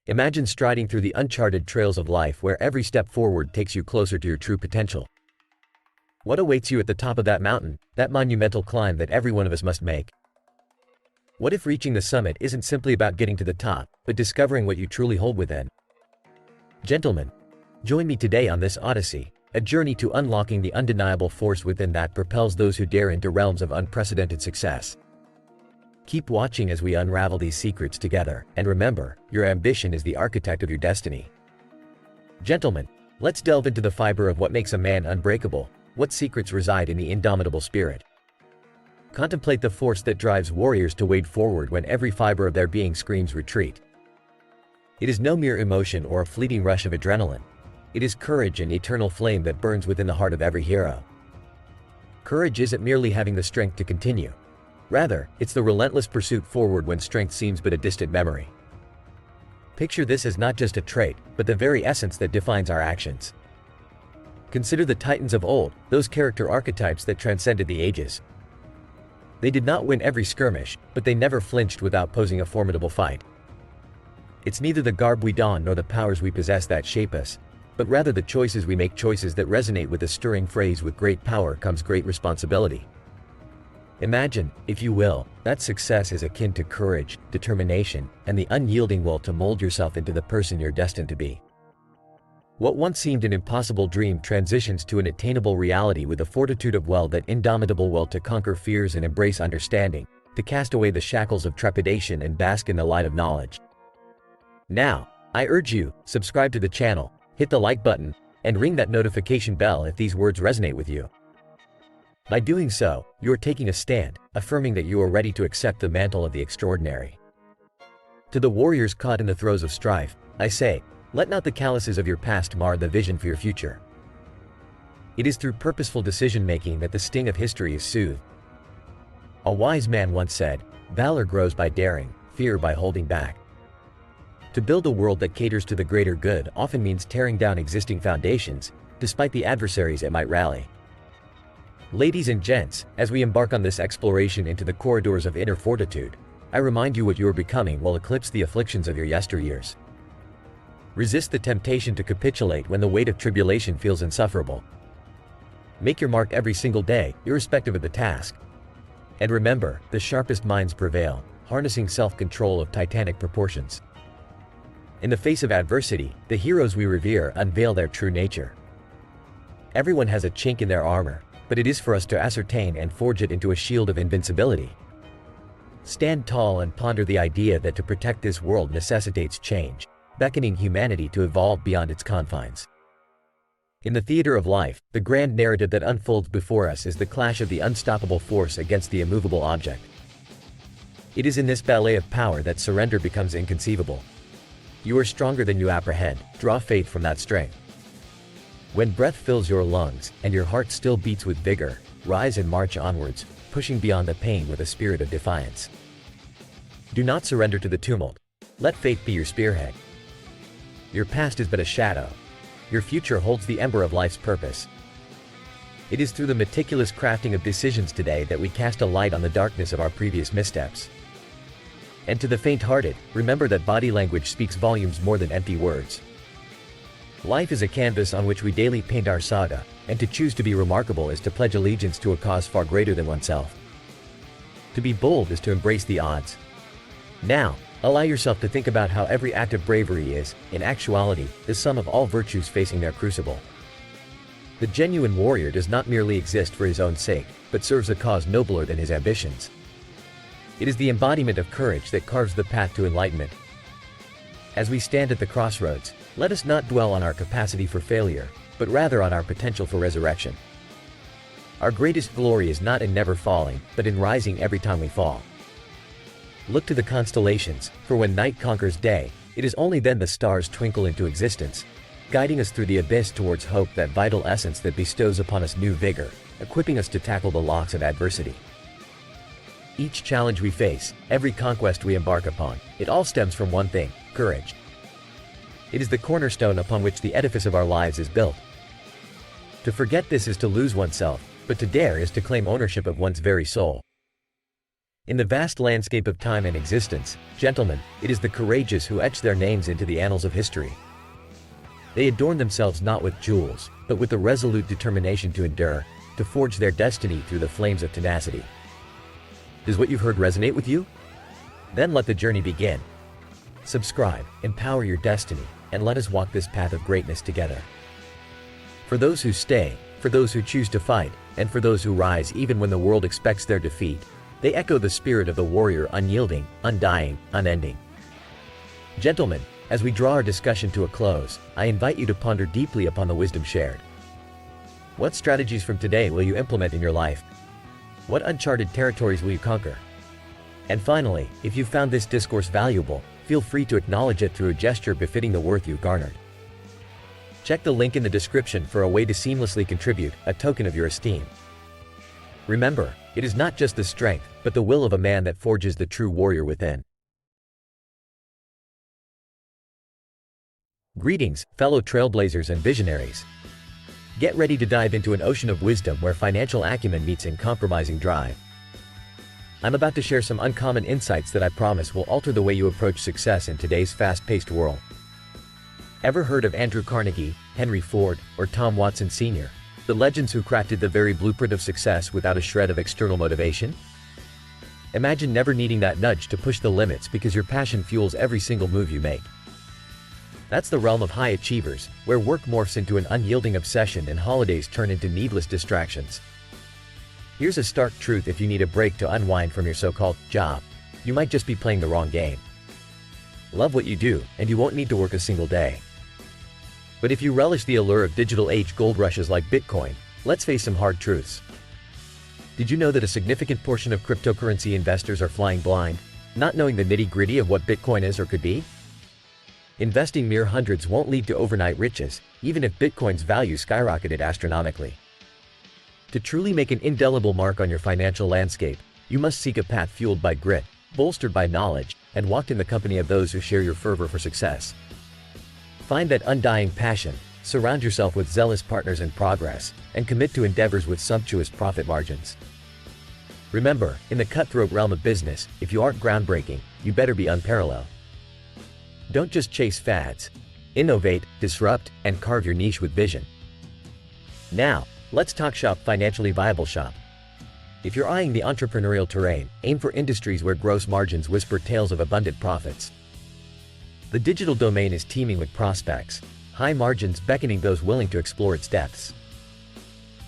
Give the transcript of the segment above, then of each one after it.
Imagine striding through the uncharted trails of life where every step forward takes you closer to your true potential. What awaits you at the top of that mountain, that monumental climb that every one of us must make? What if reaching the summit isn't simply about getting to the top, but discovering what you truly hold within? Gentlemen, join me today on this odyssey, a journey to unlocking the undeniable force within that propels those who dare into realms of unprecedented success. Keep watching as we unravel these secrets together, and remember, your ambition is the architect of your destiny. Gentlemen, let's delve into the fiber of what makes a man unbreakable. What secrets reside in the indomitable spirit? Contemplate the force that drives warriors to wade forward when every fiber of their being screams retreat. It is no mere emotion or a fleeting rush of adrenaline. It is courage, an eternal flame that burns within the heart of every hero. Courage isn't merely having the strength to continue. Rather, it's the relentless pursuit forward when strength seems but a distant memory. Picture this as not just a trait, but the very essence that defines our actions. Consider the titans of old, those character archetypes that transcended the ages. They did not win every skirmish, but they never flinched without posing a formidable fight. It's neither the garb we don nor the powers we possess that shape us, but rather the choices we make, choices that resonate with the stirring phrase, "With great power comes great responsibility." Imagine, if you will, that success is akin to courage, determination, and the unyielding will to mold yourself into the person you're destined to be. What once seemed an impossible dream transitions to an attainable reality with the fortitude of will, that indomitable will to conquer fears and embrace understanding, to cast away the shackles of trepidation and bask in the light of knowledge. Now, I urge you, subscribe to the channel, hit the like button, and ring that notification bell if these words resonate with you. By doing so, you are taking a stand, affirming that you are ready to accept the mantle of the extraordinary. To the warriors caught in the throes of strife, I say, let not the calluses of your past mar the vision for your future. It is through purposeful decision-making that the sting of history is soothed. A wise man once said, "Valor grows by daring, fear by holding back." To build a world that caters to the greater good often means tearing down existing foundations, despite the adversaries it might rally. Ladies and gents, as we embark on this exploration into the corridors of inner fortitude, I remind you what you are becoming will eclipse the afflictions of your yesteryears. Resist the temptation to capitulate when the weight of tribulation feels insufferable. Make your mark every single day, irrespective of the task. And remember, the sharpest minds prevail, harnessing self-control of titanic proportions. In the face of adversity, the heroes we revere unveil their true nature. Everyone has a chink in their armor, but it is for us to ascertain and forge it into a shield of invincibility. Stand tall and ponder the idea that to protect this world necessitates change, beckoning humanity to evolve beyond its confines. In the theater of life, the grand narrative that unfolds before us is the clash of the unstoppable force against the immovable object. It is in this ballet of power that surrender becomes inconceivable. You are stronger than you apprehend. Draw faith from that strength. When breath fills your lungs, and your heart still beats with vigor, rise and march onwards, pushing beyond the pain with a spirit of defiance. Do not surrender to the tumult. Let faith be your spearhead. Your past is but a shadow. Your future holds the ember of life's purpose. It is through the meticulous crafting of decisions today that we cast a light on the darkness of our previous missteps. And to the faint-hearted, remember that body language speaks volumes more than empty words. Life is a canvas on which we daily paint our saga, and to choose to be remarkable is to pledge allegiance to a cause far greater than oneself. To be bold is to embrace the odds. Now, allow yourself to think about how every act of bravery is, in actuality, the sum of all virtues facing their crucible. The genuine warrior does not merely exist for his own sake, but serves a cause nobler than his ambitions. It is the embodiment of courage that carves the path to enlightenment. As we stand at the crossroads, let us not dwell on our capacity for failure, but rather on our potential for resurrection. Our greatest glory is not in never falling, but in rising every time we fall. Look to the constellations, for when night conquers day, it is only then the stars twinkle into existence, guiding us through the abyss towards hope, that vital essence that bestows upon us new vigor, equipping us to tackle the locks of adversity. Each challenge we face, every conquest we embark upon, it all stems from one thing: courage. It is the cornerstone upon which the edifice of our lives is built. To forget this is to lose oneself, but to dare is to claim ownership of one's very soul. In the vast landscape of time and existence, gentlemen, it is the courageous who etch their names into the annals of history. They adorn themselves not with jewels, but with the resolute determination to endure, to forge their destiny through the flames of tenacity. Does what you've heard resonate with you? Then let the journey begin. Subscribe, empower your destiny, and let us walk this path of greatness together. For those who stay, for those who choose to fight, and for those who rise even when the world expects their defeat, they echo the spirit of the warrior, unyielding, undying, unending. Gentlemen, as we draw our discussion to a close, I invite you to ponder deeply upon the wisdom shared. What strategies from today will you implement in your life? What uncharted territories will you conquer? And finally, if you found this discourse valuable, feel free to acknowledge it through a gesture befitting the worth you garnered. Check the link in the description for a way to seamlessly contribute, a token of your esteem. Remember, it is not just the strength, but the will of a man that forges the true warrior within. Greetings, fellow trailblazers and visionaries. Get ready to dive into an ocean of wisdom where financial acumen meets uncompromising drive. I'm about to share some uncommon insights that I promise will alter the way you approach success in today's fast-paced world. Ever heard of Andrew Carnegie, Henry Ford, or Tom Watson Sr., the legends who crafted the very blueprint of success without a shred of external motivation? Imagine never needing that nudge to push the limits because your passion fuels every single move you make. That's the realm of high achievers, where work morphs into an unyielding obsession and holidays turn into needless distractions. Here's a stark truth: if you need a break to unwind from your so-called job, you might just be playing the wrong game. Love what you do, and you won't need to work a single day. But if you relish the allure of digital age gold rushes like Bitcoin, let's face some hard truths. Did you know that a significant portion of cryptocurrency investors are flying blind, not knowing the nitty-gritty of what Bitcoin is or could be? Investing mere hundreds won't lead to overnight riches, even if Bitcoin's value skyrocketed astronomically. To truly make an indelible mark on your financial landscape, you must seek a path fueled by grit, bolstered by knowledge, and walked in the company of those who share your fervor for success. Find that undying passion, surround yourself with zealous partners in progress, and commit to endeavors with sumptuous profit margins. Remember, in the cutthroat realm of business, if you aren't groundbreaking, you better be unparalleled. Don't just chase fads. Innovate, disrupt, and carve your niche with vision. Now, let's talk shop, financially viable shop. If you're eyeing the entrepreneurial terrain, aim for industries where gross margins whisper tales of abundant profits. The digital domain is teeming with prospects, high margins beckoning those willing to explore its depths.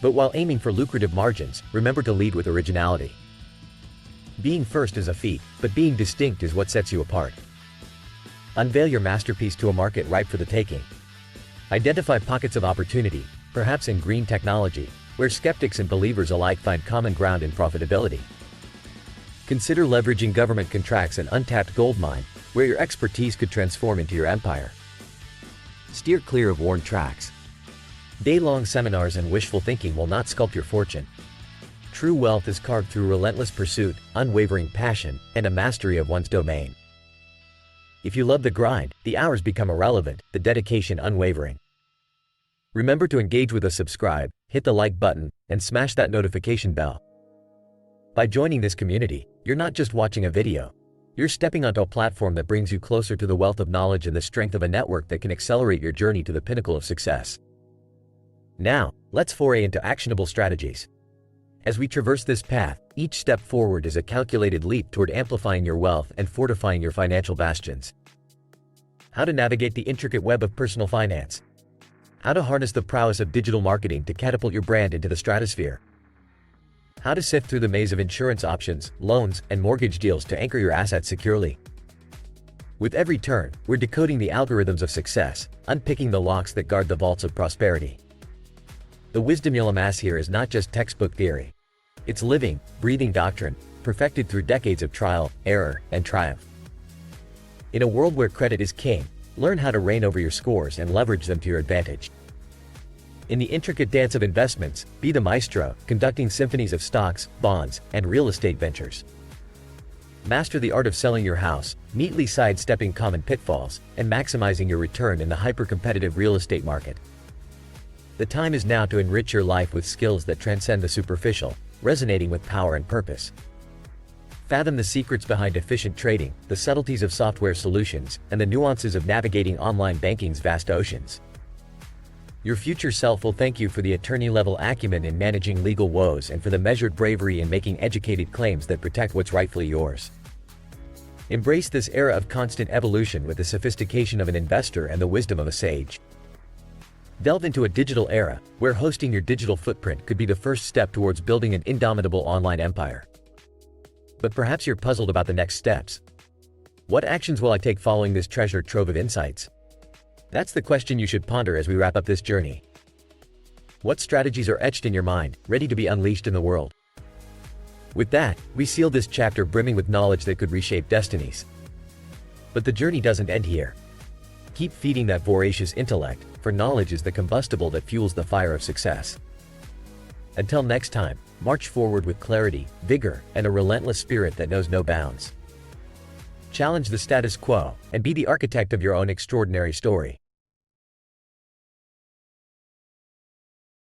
But while aiming for lucrative margins, remember to lead with originality. Being first is a feat, but being distinct is what sets you apart. Unveil your masterpiece to a market ripe for the taking. Identify pockets of opportunity, perhaps in green technology, where skeptics and believers alike find common ground in profitability. Consider leveraging government contracts, an untapped gold mine, where your expertise could transform into your empire. Steer clear of worn tracks. Day-long seminars and wishful thinking will not sculpt your fortune. True wealth is carved through relentless pursuit, unwavering passion, and a mastery of one's domain. If you love the grind, the hours become irrelevant, the dedication unwavering. Remember to engage with us, subscribe, hit the like button, and smash that notification bell. By joining this community, you're not just watching a video. You're stepping onto a platform that brings you closer to the wealth of knowledge and the strength of a network that can accelerate your journey to the pinnacle of success. Now, let's foray into actionable strategies. As we traverse this path, each step forward is a calculated leap toward amplifying your wealth and fortifying your financial bastions. How to navigate the intricate web of personal finance. How to harness the prowess of digital marketing to catapult your brand into the stratosphere. How to sift through the maze of insurance options, loans, and mortgage deals to anchor your assets securely. With every turn, we're decoding the algorithms of success, unpicking the locks that guard the vaults of prosperity. The wisdom you'll amass here is not just textbook theory. It's living, breathing doctrine, perfected through decades of trial, error, and triumph. In a world where credit is king, learn how to reign over your scores and leverage them to your advantage. In the intricate dance of investments, be the maestro, conducting symphonies of stocks, bonds, and real estate ventures. Master the art of selling your house, neatly sidestepping common pitfalls, and maximizing your return in the hyper-competitive real estate market. The time is now to enrich your life with skills that transcend the superficial, resonating with power and purpose. Fathom the secrets behind efficient trading, the subtleties of software solutions, and the nuances of navigating online banking's vast oceans. Your future self will thank you for the attorney-level acumen in managing legal woes and for the measured bravery in making educated claims that protect what's rightfully yours. Embrace this era of constant evolution with the sophistication of an investor and the wisdom of a sage. Delve into a digital era, where hosting your digital footprint could be the first step towards building an indomitable online empire. But perhaps you're puzzled about the next steps. What actions will I take following this treasure trove of insights? That's the question you should ponder as we wrap up this journey. What strategies are etched in your mind, ready to be unleashed in the world? With that, we seal this chapter brimming with knowledge that could reshape destinies. But the journey doesn't end here. Keep feeding that voracious intellect, for knowledge is the combustible that fuels the fire of success. Until next time, march forward with clarity, vigor, and a relentless spirit that knows no bounds. Challenge the status quo, and be the architect of your own extraordinary story.